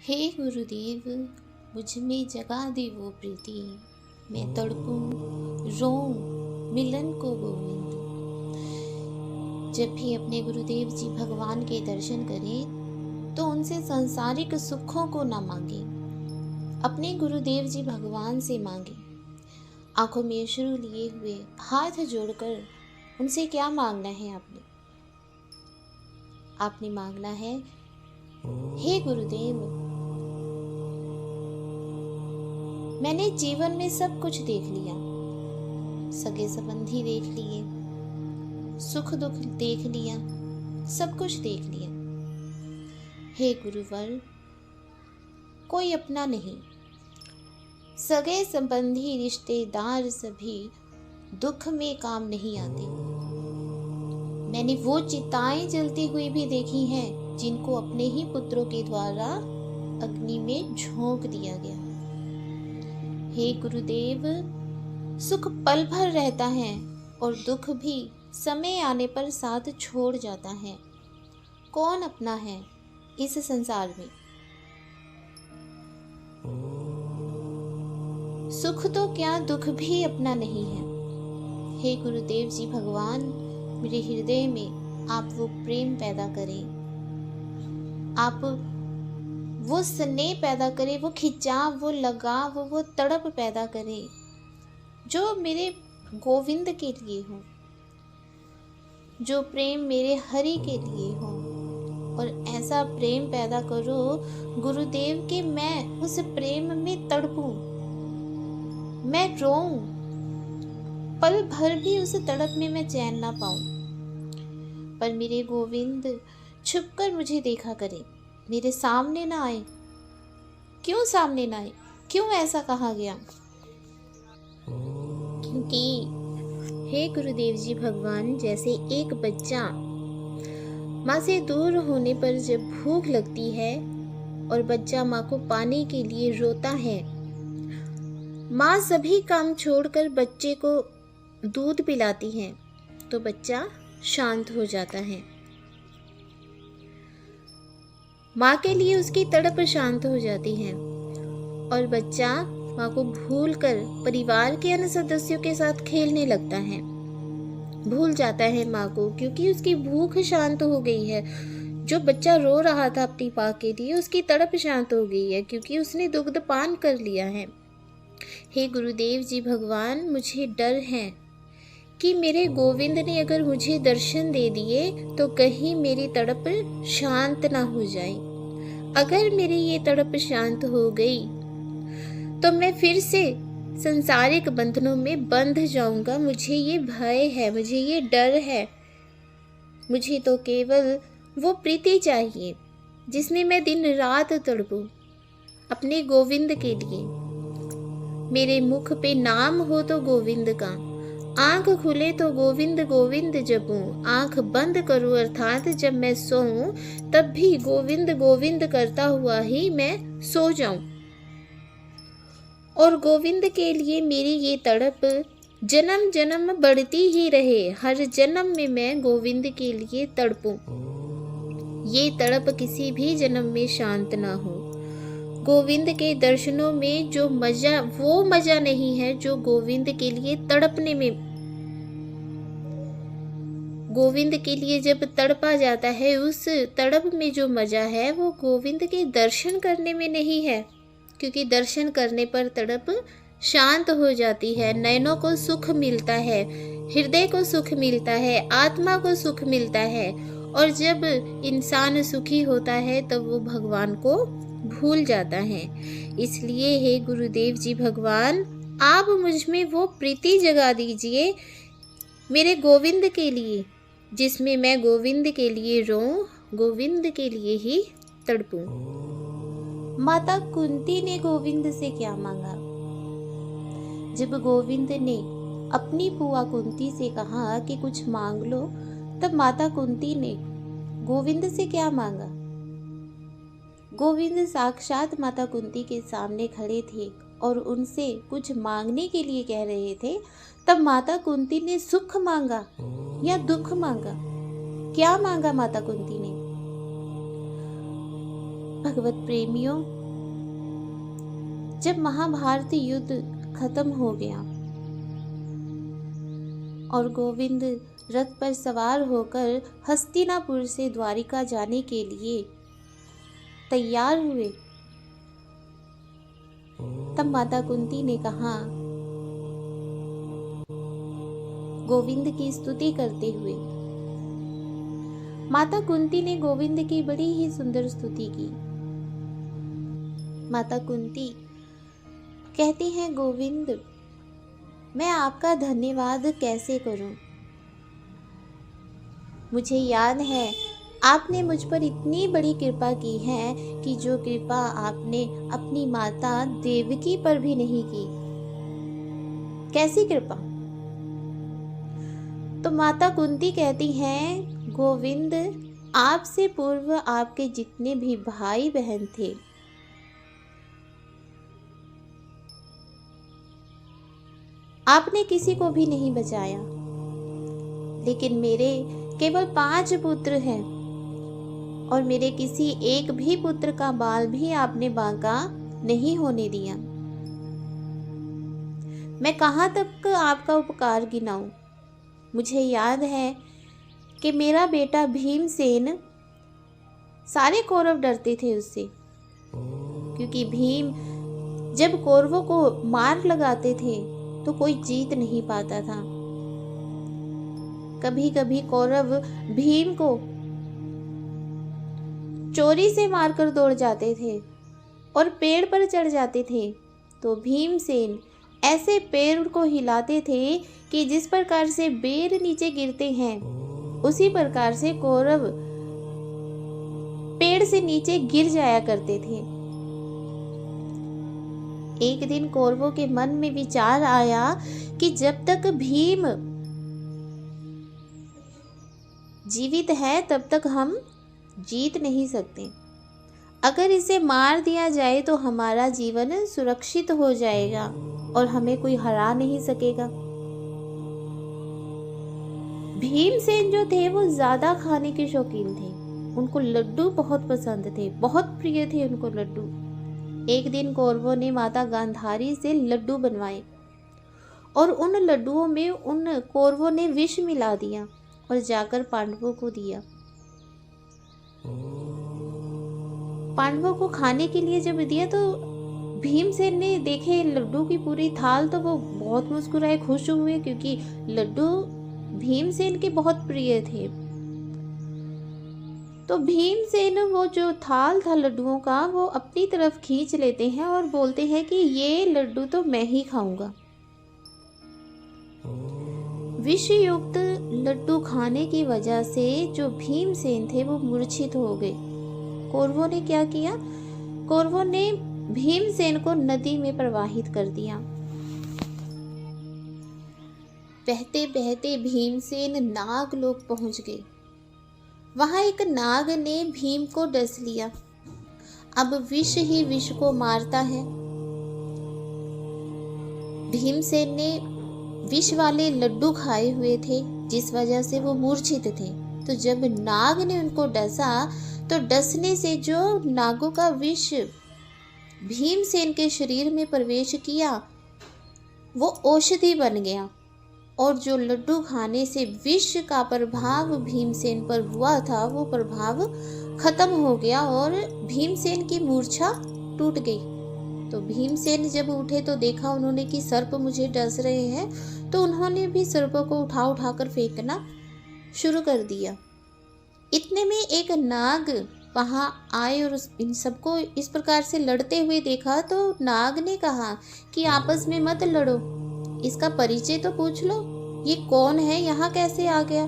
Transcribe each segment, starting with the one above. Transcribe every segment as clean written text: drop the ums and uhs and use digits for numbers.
हे गुरुदेव, मुझ में जगा दे वो प्रीति, मैं तड़पूं रोऊं मिलन को गोविंद। जब भी अपने गुरुदेव जी भगवान के दर्शन करें तो उनसे सांसारिक सुखों को ना मांगे, अपने गुरुदेव जी भगवान से मांगे। आंखों में अश्रु लिए हुए हाथ जोड़कर उनसे क्या मांगना है आपने मांगना है, हे गुरुदेव, मैंने जीवन में सब कुछ देख लिया, सगे संबंधी देख लिए, सुख दुख देख लिया, सब कुछ देख लिया। हे गुरुवर, कोई अपना नहीं, सगे संबंधी रिश्तेदार सभी दुख में काम नहीं आते। मैंने वो चिताएं जलती हुई भी देखी हैं जिनको अपने ही पुत्रों के द्वारा अग्नि में झोंक दिया गया। हे गुरुदेव, सुख पल भर रहता है और दुख भी समय आने पर साथ छोड़ जाता है। कौन अपना है इस संसार में? सुख तो क्या, दुख भी अपना नहीं है। हे गुरुदेव जी भगवान, मेरे हृदय में आप वो प्रेम पैदा करें, आप वो स्नेह पैदा करें, वो खिंचाव, वो लगाव, वो तड़प पैदा करें जो मेरे गोविंद के लिए हो, जो प्रेम मेरे हरि के लिए हो। और ऐसा प्रेम पैदा करो गुरुदेव कि मैं उस प्रेम में तड़पूं, मैं रोऊं, पल भर भी उस तड़प में मैं चैन ना पाऊं। पर मेरे गोविंद छुपकर मुझे देखा करे, मेरे सामने ना आए। क्यों सामने ना आए? क्यों ऐसा कहा गया? क्योंकि हे गुरुदेव जी भगवान, जैसे एक बच्चा माँ से दूर होने पर जब भूख लगती है और बच्चा माँ को पाने के लिए रोता है, माँ सभी काम छोड़कर बच्चे को दूध पिलाती है तो बच्चा शांत हो जाता है। माँ के लिए उसकी तड़प शांत हो जाती है और बच्चा माँ को भूलकर परिवार के अन्य सदस्यों के साथ खेलने लगता है, भूल जाता है माँ को, क्योंकि उसकी भूख शांत हो गई है। जो बच्चा रो रहा था अपनी माँ के लिए, उसकी तड़प शांत हो गई है क्योंकि उसने दुग्ध पान कर लिया है। हे गुरुदेव जी भगवान, मुझे डर है कि मेरे गोविंद ने अगर मुझे दर्शन दे दिए तो कहीं मेरी तड़प शांत ना हो जाए। अगर मेरी ये तड़प शांत हो गई तो मैं फिर से संसारिक बंधनों में बंध जाऊंगा। मुझे ये भय है, मुझे ये डर है। मुझे तो केवल वो प्रीति चाहिए जिसमें मैं दिन रात तड़पूं अपने गोविंद के लिए। मेरे मुख पे नाम हो तो गोविंद का, आंख खुले तो गोविंद गोविंद जपूं, आंख बंद करूं अर्थात जब मैं सोऊं तब भी गोविंद गोविंद करता हुआ ही मैं सो जाऊं। और गोविंद के लिए मेरी ये तड़प जन्म जन्म बढ़ती ही रहे, हर जन्म में मैं गोविंद के लिए तड़पूं। ये तड़प किसी भी जन्म में शांत ना हो। गोविंद के दर्शनों में जो मजा, वो मजा नहीं है जो गोविंद के लिए तड़पने में। गोविंद के लिए जब तड़पा जाता है, उस तड़प में जो मजा है वो गोविंद के दर्शन करने में नहीं है, क्योंकि दर्शन करने पर तड़प शांत हो जाती है, नयनों को सुख मिलता है, हृदय को सुख मिलता है, आत्मा को सुख मिलता है। और जब इंसान सुखी होता है तब वो भगवान को भूल जाता है। इसलिए हे गुरुदेव जी भगवान, आप मुझ में वो प्रीति जगा दीजिए मेरे गोविंद के लिए, जिसमें मैं गोविंद के लिए रोऊं, गोविंद के लिए ही तड़पूं। माता कुंती ने गोविंद से क्या मांगा? जब गोविंद ने अपनी बुआ कुंती से कहा कि कुछ मांग लो, तब माता कुंती ने गोविंद से क्या मांगा? गोविंद साक्षात माता कुंती के सामने खड़े थे और उनसे कुछ मांगने के लिए कह रहे थे। तब माता कुंती ने सुख मांगा या दुख मांगा? क्या मांगा माता कुंती ने? भगवत प्रेमियों, जब महाभारत युद्ध खत्म हो गया और गोविंद रथ पर सवार होकर हस्तिनापुर से द्वारिका जाने के लिए तैयार हुए, तब माता कुंती ने कहा, गोविंद की स्तुति करते हुए, माता कुंती ने गोविंद की बड़ी ही सुंदर स्तुति की। माता कुंती कहती हैं, गोविंद, मैं आपका धन्यवाद कैसे करूं? मुझे याद है आपने मुझ पर इतनी बड़ी कृपा की है कि जो कृपा आपने अपनी माता देवकी पर भी नहीं की। कैसी कृपा? तो माता कुंती कहती हैं, गोविंद, आपसे पूर्व आपके जितने भी भाई बहन थे, आपने किसी को भी नहीं बचाया, लेकिन मेरे केवल 5 पुत्र हैं और मेरे किसी एक भी पुत्र का बाल भी आपने बांका नहीं होने दिया। मैं कहाँ तक आपका उपकार गिनाऊं? मुझे याद है कि मेरा बेटा भीमसेन, सारे कौरव डरते थे उससे, क्योंकि भीम जब कौरवों को मार लगाते थे तो कोई जीत नहीं पाता था। कभी कभी कौरव भीम को चोरी से मारकर दौड़ जाते थे और पेड़ पर चढ़ जाते थे, तो भीमसेन ऐसे पेड़ को हिलाते थे कि जिस प्रकार से बेर नीचे गिरते हैं, उसी प्रकार से कौरव पेड़ से नीचे गिर जाया करते थे। एक दिन कौरवों के मन में विचार आया कि जब तक भीम जीवित है तब तक हम जीत नहीं सकते। अगर इसे मार दिया जाए तो हमारा जीवन सुरक्षित हो जाएगा और हमें कोई हरा नहीं सकेगा। भीमसेन जो थे वो ज्यादा खाने के शौकीन थे, उनको लड्डू बहुत पसंद थे, बहुत प्रिय थे उनको लड्डू। एक दिन कौरवों ने माता गांधारी से लड्डू बनवाए और उन लड्डुओं में उन कौरवों ने विष मिला दिया और जाकर पांडवों को दिया। पांडवों को खाने के लिए जब दिया तो भीमसेन ने देखे लड्डू की पूरी थाल, तो वो बहुत मुस्कुराए, खुश हुए, क्योंकि लड्डू भीमसेन के बहुत प्रिय थे। तो भीमसेन वो जो थाल था लड्डुओं का वो अपनी तरफ खींच लेते हैं और बोलते हैं कि ये लड्डू तो मैं ही खाऊंगा। विष युक्त लड्डू खाने की वजह से जो भीमसेन थे वो मूर्छित हो गए। कौरवों ने क्या किया? कौरवों ने भीमसेन को नदी में प्रवाहित कर दिया। बहते बहते भीमसेन नागलोक पहुंच गए। वहां एक नाग ने भीम को डस लिया। अब विष ही विष को मारता है। भीमसेन ने विष वाले लड्डू खाए हुए थे, जिस वजह से वो मूर्छित थे। तो जब नाग ने उनको डसा तो डसने से जो नागों का विष भीमसेन के शरीर में प्रवेश किया वो औषधि बन गया और जो लड्डू खाने से विष का प्रभाव भीमसेन पर हुआ था वो प्रभाव खत्म हो गया और भीमसेन की मूर्छा टूट गई। तो भीमसेन जब उठे तो देखा उन्होंने कि सर्प मुझे डस रहे हैं, तो उन्होंने भी सर्पों को उठा उठा कर फेंकना शुरू कर दिया। इतने में एक नाग वहां आए और इन सबको इस प्रकार से लड़ते हुए देखा। तो नाग ने कहा कि आपस में मत लड़ो, इसका परिचय तो पूछ लो, ये कौन है, यहाँ कैसे आ गया।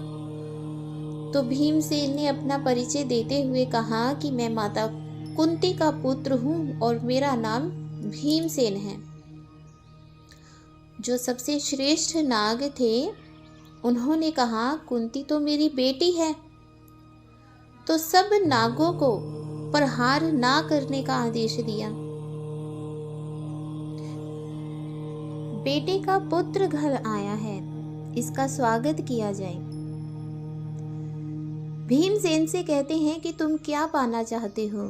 तो भीमसेन ने अपना परिचय देते हुए कहा कि मैं माता कुंती का पुत्र हूँ और मेरा नाम भीमसेन है। जो सबसे श्रेष्ठ नाग थे उन्होंने कहा, कुंती तो मेरी बेटी है। तो सब नागों को प्रहार ना करने का आदेश दिया। बेटे का पुत्र घर आया है, इसका स्वागत किया जाए। भीमसेन से कहते हैं कि तुम क्या पाना चाहते हो।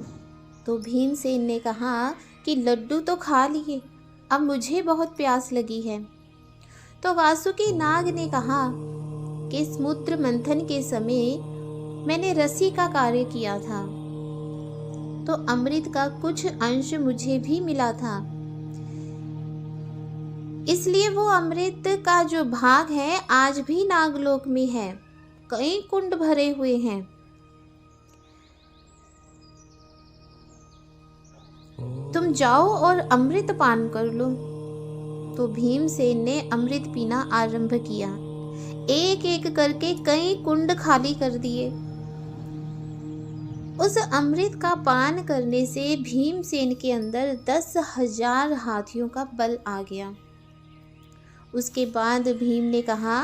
तो भीमसेन ने कहा कि लड्डू तो खा लिए, अब मुझे बहुत प्यास लगी है। तो वासुकी नाग ने कहा कि समुद्र मंथन के समय मैंने रस्सी का कार्य किया था, तो अमृत का कुछ अंश मुझे भी मिला था, इसलिए वो अमृत का जो भाग है आज भी नागलोक में है, कई कुंड भरे हुए हैं। तुम जाओ और अमृत पान कर लो। तो भीमसेन ने अमृत पीना आरंभ किया। एक एक करके कई कुंड खाली कर दिए। उस अमृत का पान करने से भीमसेन के अंदर 10,000 हाथियों का बल आ गया। उसके बाद भीम ने कहा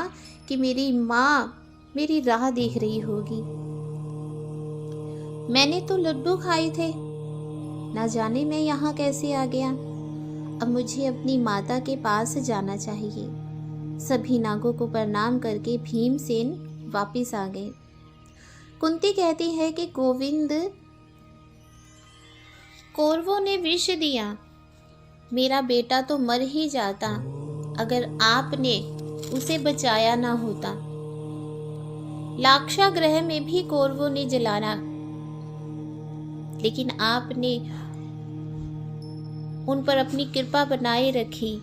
कि मेरी माँ मेरी राह देख रही होगी। मैंने तो लड्डू खाए थे, ना जाने मैं यहाँ कैसे आ गया। अब मुझे अपनी माता के पास जाना चाहिए। सभी नागों को प्रणाम करके भीमसेन वापिस आ गए। कुंती कहती है कि गोविंद, कौरवों ने विष दिया, मेरा बेटा तो मर ही जाता अगर आपने उसे बचाया ना होता। लाक्षागृह में भी कौरवों ने जलाना, लेकिन आपने उन पर अपनी कृपा बनाए रखी,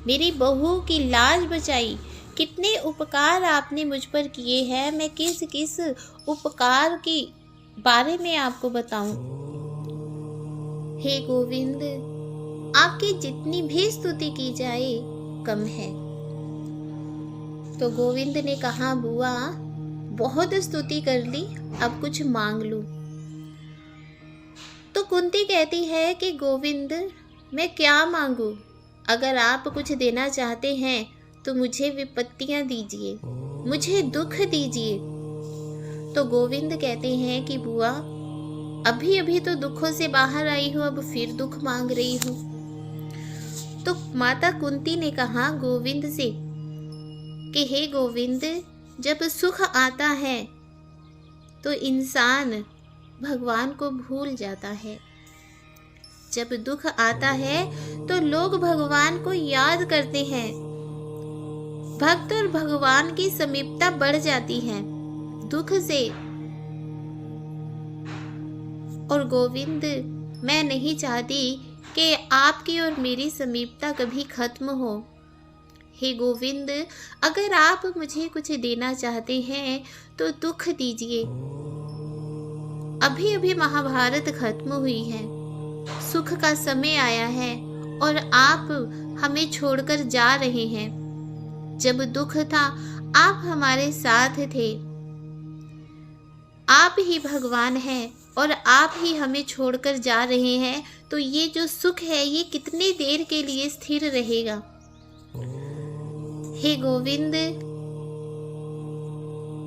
मेरी बहू की लाज बचाई। कितने उपकार आपने मुझ पर किए हैं, मैं किस किस उपकार के बारे में आपको बताऊं। हे गोविंद, आपकी जितनी भी स्तुति की जाए कम है। तो गोविंद ने कहा, बुआ बहुत स्तुति कर ली, अब कुछ मांग लूं। तो कुंती कहती है कि गोविंद, मैं क्या मांगू? अगर आप कुछ देना चाहते हैं तो मुझे विपत्तियां दीजिए, मुझे दुख दीजिए। तो गोविंद कहते हैं कि बुआ, अभी अभी तो दुखों से बाहर आई हो, अब फिर दुख मांग रही हो। तो माता कुंती ने कहा गोविंद से कि हे गोविंद, जब सुख आता है तो इंसान भगवान को भूल जाता है, जब दुख आता है तो लोग भगवान को याद करते हैं। भक्त और भगवान की समीपता बढ़ जाती है दुख से। और गोविंद, मैं नहीं चाहती कि आपकी और मेरी समीपता कभी खत्म हो। हे गोविंद, अगर आप मुझे कुछ देना चाहते हैं तो दुख दीजिए। अभी अभी महाभारत खत्म हुई है, सुख का समय आया है और आप हमें छोड़कर जा रहे हैं। जब दुख था आप हमारे साथ थे। आप ही भगवान हैं और आप ही हमें छोड़कर जा रहे हैं, तो ये जो सुख है ये कितनी देर के लिए स्थिर रहेगा। हे गोविंद,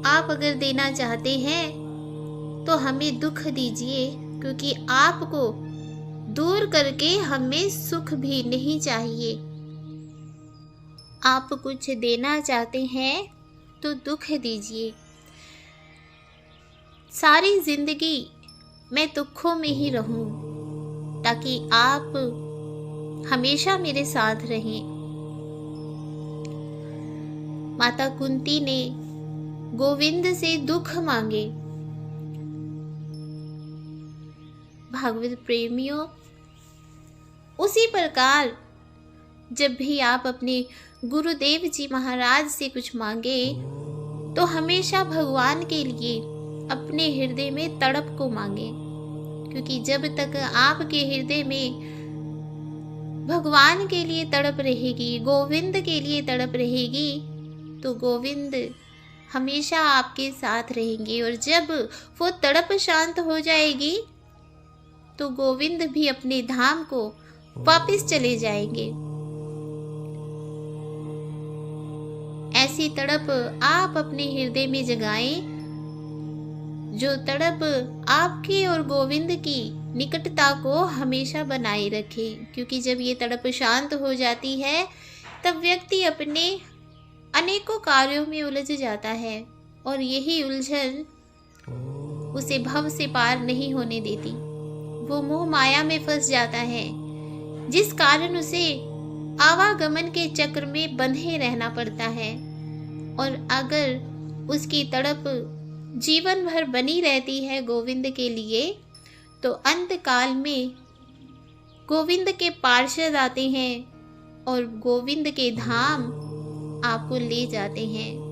आप अगर देना चाहते हैं तो हमें दुख दीजिए, क्योंकि आपको दूर करके हमें सुख भी नहीं चाहिए। आप कुछ देना चाहते हैं तो दुख दीजिए। सारी जिंदगी मैं दुखों में ही रहूं, ताकि आप हमेशा मेरे साथ रहें। माता कुंती ने गोविंद से दुख मांगे। भागवत प्रेमियों, उसी प्रकार जब भी आप अपने गुरुदेव जी महाराज से कुछ मांगे तो हमेशा भगवान के लिए अपने हृदय में तड़प को मांगे, क्योंकि जब तक आपके हृदय में भगवान के लिए तड़प रहेगी, गोविंद के लिए तड़प रहेगी, तो गोविंद हमेशा आपके साथ रहेंगे। और जब वो तड़प शांत हो जाएगी तो गोविंद भी अपने धाम को वापस चले जाएंगे। ऐसी तड़प आप अपने हृदय में जगाएं, जो तड़प आपके और गोविंद की निकटता को हमेशा बनाए रखे। क्योंकि जब ये तड़प शांत हो जाती है तब व्यक्ति अपने अनेकों कार्यों में उलझ जाता है, और यही उलझन उसे भव से पार नहीं होने देती। वो मोह माया में फंस जाता है, जिस कारण उसे आवागमन के चक्र में बंधे रहना पड़ता है। और अगर उसकी तड़प जीवन भर बनी रहती है गोविंद के लिए, तो अंत काल में गोविंद के पार्षद आते हैं और गोविंद के धाम आपको ले जाते हैं।